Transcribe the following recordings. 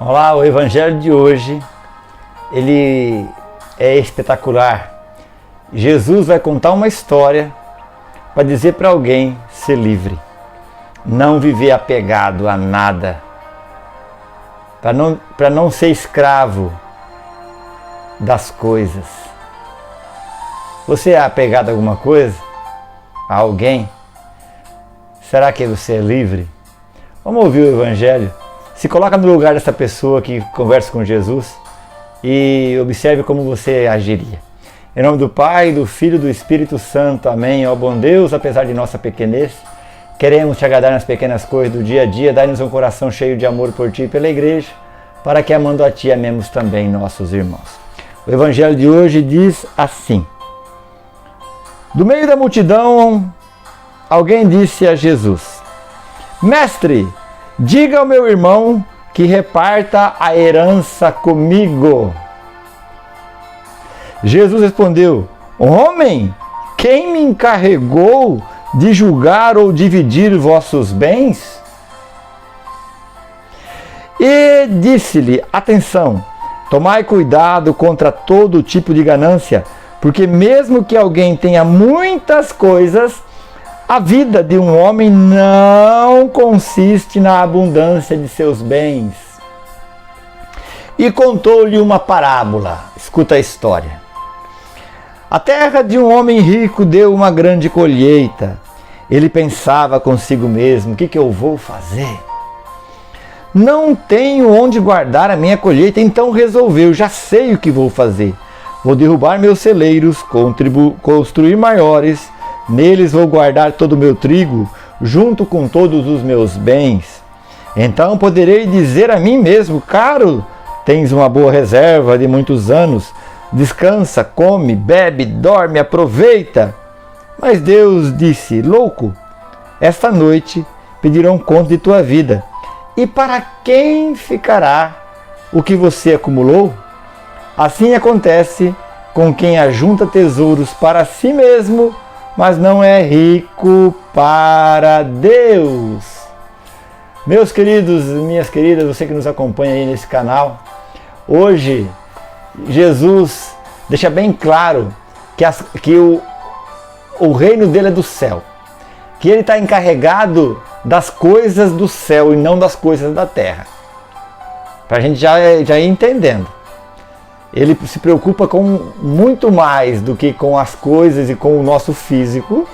Olá, o evangelho de hoje, ele é espetacular. Jesus vai contar uma história para dizer para alguém ser livre, não viver apegado a nada, para não ser escravo das coisas. Você é apegado a alguma coisa? A alguém? Será que você é livre? Vamos ouvir o evangelho. Se coloca no lugar dessa pessoa que conversa com Jesus e observe como você agiria. Em nome do Pai, do Filho e do Espírito Santo. Amém. Ó bom Deus, apesar de nossa pequenez, queremos te agradar nas pequenas coisas do dia a dia. Dai-nos um coração cheio de amor por Ti e pela Igreja, para que amando a Ti amemos também nossos irmãos. O evangelho de hoje diz assim: do meio da multidão, alguém disse a Jesus: Mestre, diga ao meu irmão que reparta a herança comigo. Jesus respondeu: Homem, quem me encarregou de julgar ou dividir vossos bens? E disse-lhe: Atenção, tomai cuidado contra todo tipo de ganância, porque mesmo que alguém tenha muitas coisas, a vida de um homem não consiste na abundância de seus bens. E contou-lhe uma parábola. Escuta a história. A terra de um homem rico deu uma grande colheita. Ele pensava consigo mesmo: o que eu vou fazer? Não tenho onde guardar a minha colheita, então resolveu: já sei o que vou fazer. Vou derrubar meus celeiros, construir maiores. Neles vou guardar todo o meu trigo, junto com todos os meus bens. Então poderei dizer a mim mesmo: caro, tens uma boa reserva de muitos anos. Descansa, come, bebe, dorme, aproveita. Mas Deus disse: louco, esta noite pedirão conta de tua vida. E para quem ficará o que você acumulou? Assim acontece com quem ajunta tesouros para si mesmo, mas não é rico para Deus. Meus queridos, minhas queridas, você que nos acompanha aí nesse canal, hoje Jesus deixa bem claro que o reino dele é do céu, que ele está encarregado das coisas do céu e não das coisas da terra, para a gente já ir entendendo. Ele se preocupa com muito mais do que com as coisas e com o nosso físico.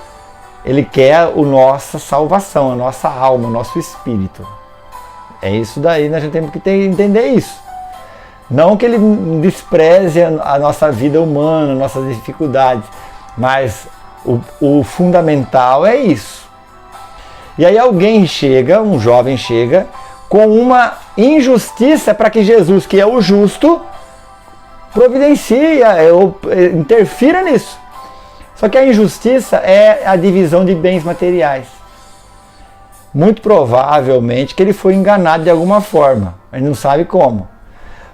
Ele quer a nossa salvação, a nossa alma, o nosso espírito. É isso daí, nós já temos que entender isso. Não que ele despreze a nossa vida humana, nossas dificuldades, mas o fundamental é isso. E aí alguém chega, um jovem chega, com uma injustiça para que Jesus, que é o justo, providencia ou interfira nisso. Só que a injustiça é a divisão de bens materiais. Muito provavelmente que ele foi enganado de alguma forma, a gente não sabe como,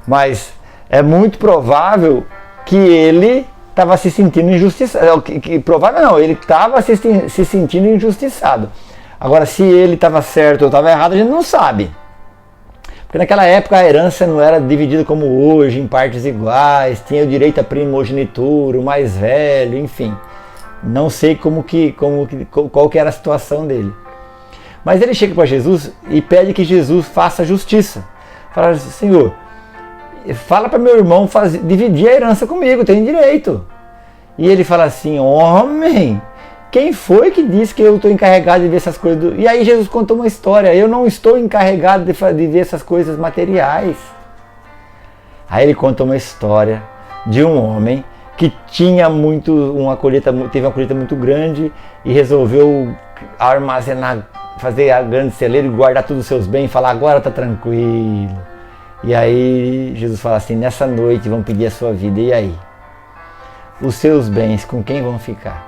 mas é muito provável que ele estava se sentindo injustiçado. Provável não, ele estava se sentindo injustiçado. Agora, se ele estava certo ou estava errado, a gente não sabe. Porque naquela época a herança não era dividida como hoje, em partes iguais, tinha o direito à primogenitura, o mais velho, enfim. Não sei qual que era a situação dele. Mas ele chega para Jesus e pede que Jesus faça justiça. Fala assim: Senhor, fala para meu irmão dividir a herança comigo, tem direito. E ele fala assim: homem, quem foi que disse que eu estou encarregado de ver essas coisas? E aí Jesus contou uma história: eu não estou encarregado de ver essas coisas materiais. Aí ele conta uma história de um homem que tinha teve uma colheita muito grande e resolveu armazenar, fazer a grande celeiro e guardar todos os seus bens e falar: agora está tranquilo. E aí Jesus fala assim: nessa noite vão pedir a sua vida, e aí? Os seus bens com quem vão ficar?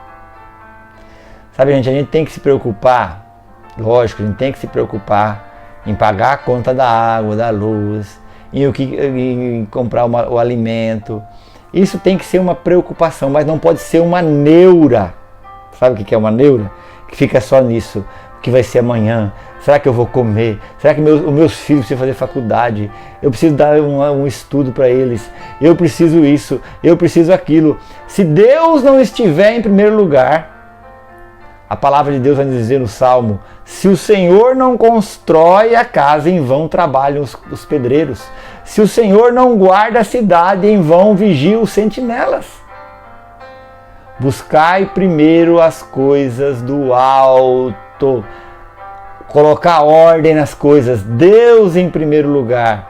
Sabe, gente, a gente tem que se preocupar, lógico, a gente tem que se preocupar em pagar a conta da água, da luz, em comprar o alimento. Isso tem que ser uma preocupação, mas não pode ser uma neura. Sabe o que é uma neura? Que fica só nisso. o que vai ser amanhã? Será que eu vou comer? Será que os meus filhos precisam fazer faculdade? Eu preciso dar um estudo para eles. Eu preciso isso, eu preciso aquilo. Se Deus não estiver em primeiro lugar, a palavra de Deus vai nos dizer no Salmo: se o Senhor não constrói a casa, em vão trabalham os pedreiros. Se o Senhor não guarda a cidade, em vão vigiam os sentinelas. Buscai primeiro as coisas do alto. Colocar ordem nas coisas. Deus em primeiro lugar.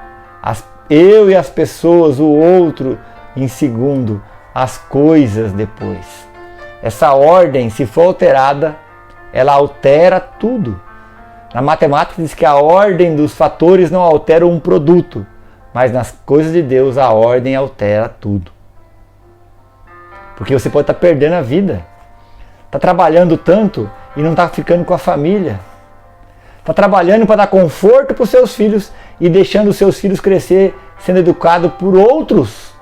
Eu e as pessoas, o outro em segundo. As coisas depois. Essa ordem, se for alterada, ela altera tudo. Na matemática diz que a ordem dos fatores não altera um produto, mas nas coisas de Deus a ordem altera tudo. Porque você pode estar perdendo a vida. Está trabalhando tanto e não está ficando com a família. Está trabalhando para dar conforto para os seus filhos e deixando os seus filhos crescer sendo educados por outros.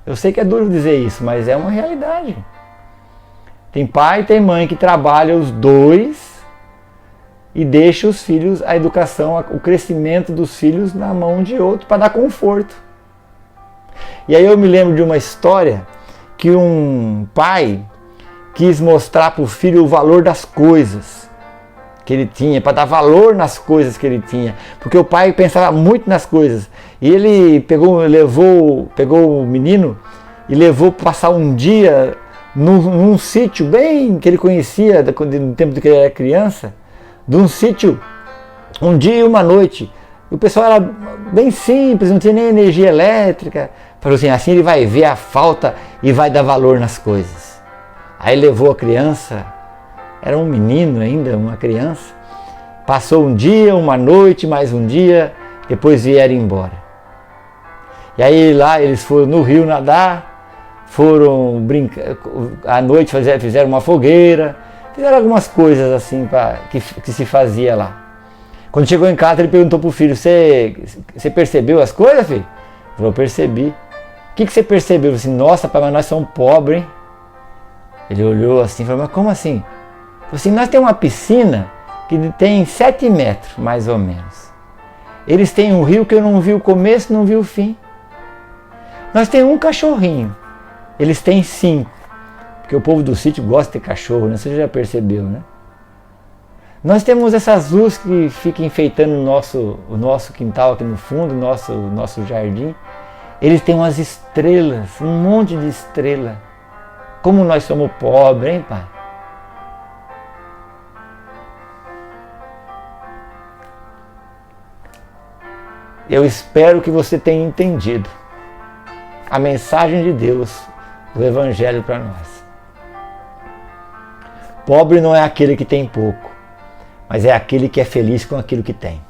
Eu sei que é duro dizer isso, mas é uma realidade. Tem pai e tem mãe que trabalham os dois e deixa os filhos, a educação, o crescimento dos filhos na mão de outro para dar conforto. E aí eu me lembro de uma história que um pai quis mostrar para o filho o valor das coisas que ele tinha, para dar valor nas coisas que ele tinha, porque o pai pensava muito nas coisas. E ele pegou o menino e levou para passar um dia num sítio bem que ele conhecia no tempo que ele era criança, de um sítio, um dia e uma noite. O pessoal era bem simples, não tinha nem energia elétrica. Falou assim ele vai ver a falta e vai dar valor nas coisas. Aí levou a criança, era um menino ainda, uma criança. Passou um dia, uma noite, mais um dia, depois vieram embora. E aí lá eles foram no rio nadar, foram brincar, à noite fizeram uma fogueira, fizeram algumas coisas assim que se fazia lá. Quando chegou em casa ele perguntou para o filho: você percebeu as coisas, filho? Ele falou: percebi. O que você percebeu? Eu disse: nossa, pai, mas nós somos pobres, hein? Ele olhou assim e falou: mas como assim? Eu falei assim: nós temos uma piscina que tem 7 metros, mais ou menos. Eles têm um rio que eu não vi o começo, não vi o fim. Nós temos um cachorrinho, eles têm 5. Porque o povo do sítio gosta de ter cachorro, né? Você já percebeu, né? Nós temos essas luzes que ficam enfeitando o nosso quintal aqui no fundo, nosso jardim. Eles têm umas estrelas, um monte de estrela. Como nós somos pobres, hein, pai? Eu espero que você tenha entendido a mensagem de Deus do Evangelho para nós. Pobre não é aquele que tem pouco, mas é aquele que é feliz com aquilo que tem.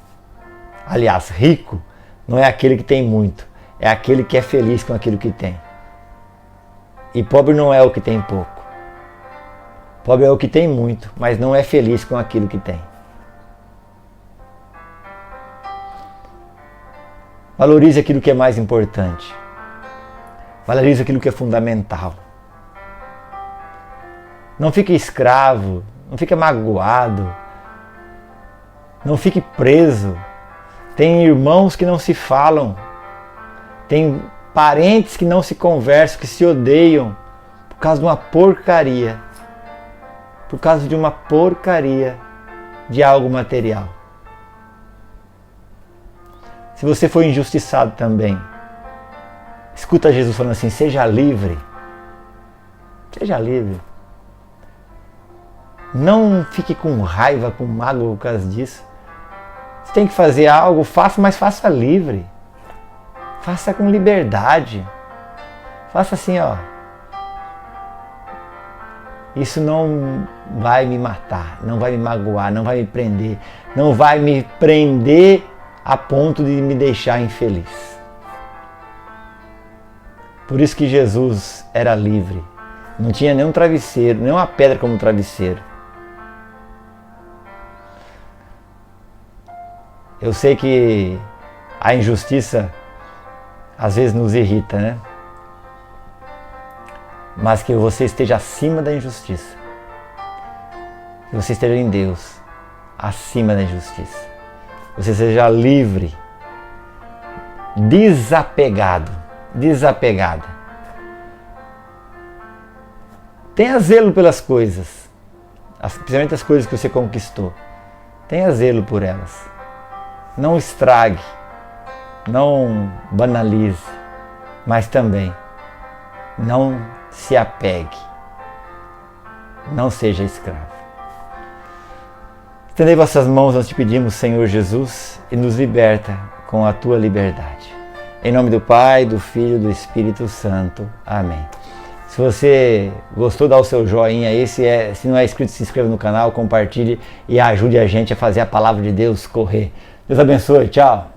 Aliás, rico não é aquele que tem muito, é aquele que é feliz com aquilo que tem. E pobre não é o que tem pouco. Pobre é o que tem muito, mas não é feliz com aquilo que tem. Valorize aquilo que é mais importante. Valorize aquilo que é fundamental. Não fique escravo, não fique magoado, não fique preso. Tem irmãos que não se falam, tem parentes que não se conversam, que se odeiam por causa de uma porcaria, por causa de uma porcaria de algo material. Se você foi injustiçado também, escuta Jesus falando assim: seja livre. Seja livre. Não fique com raiva, com mágoa por causa disso. Você tem que fazer algo, faça, mas faça livre. Faça com liberdade. Faça assim, ó. Isso não vai me matar, não vai me magoar, não vai me prender, não vai me prender a ponto de me deixar infeliz. Por isso que Jesus era livre. Não tinha nenhum travesseiro, nenhuma pedra como travesseiro. Eu sei que a injustiça às vezes nos irrita, né? Mas que você esteja acima da injustiça. que você esteja em Deus, acima da injustiça. Você seja livre, desapegado, desapegada. Tenha zelo pelas coisas, principalmente as coisas que você conquistou. Tenha zelo por elas. Não estrague, não banalize, mas também não se apegue. Não seja escravo. Estendei vossas mãos, nós te pedimos, Senhor Jesus, e nos liberta com a tua liberdade. Em nome do Pai, do Filho e do Espírito Santo. Amém. Se você gostou, dá o seu joinha aí. Se não é inscrito, se inscreva no canal, compartilhe e ajude a gente a fazer a palavra de Deus correr. Deus abençoe. Tchau.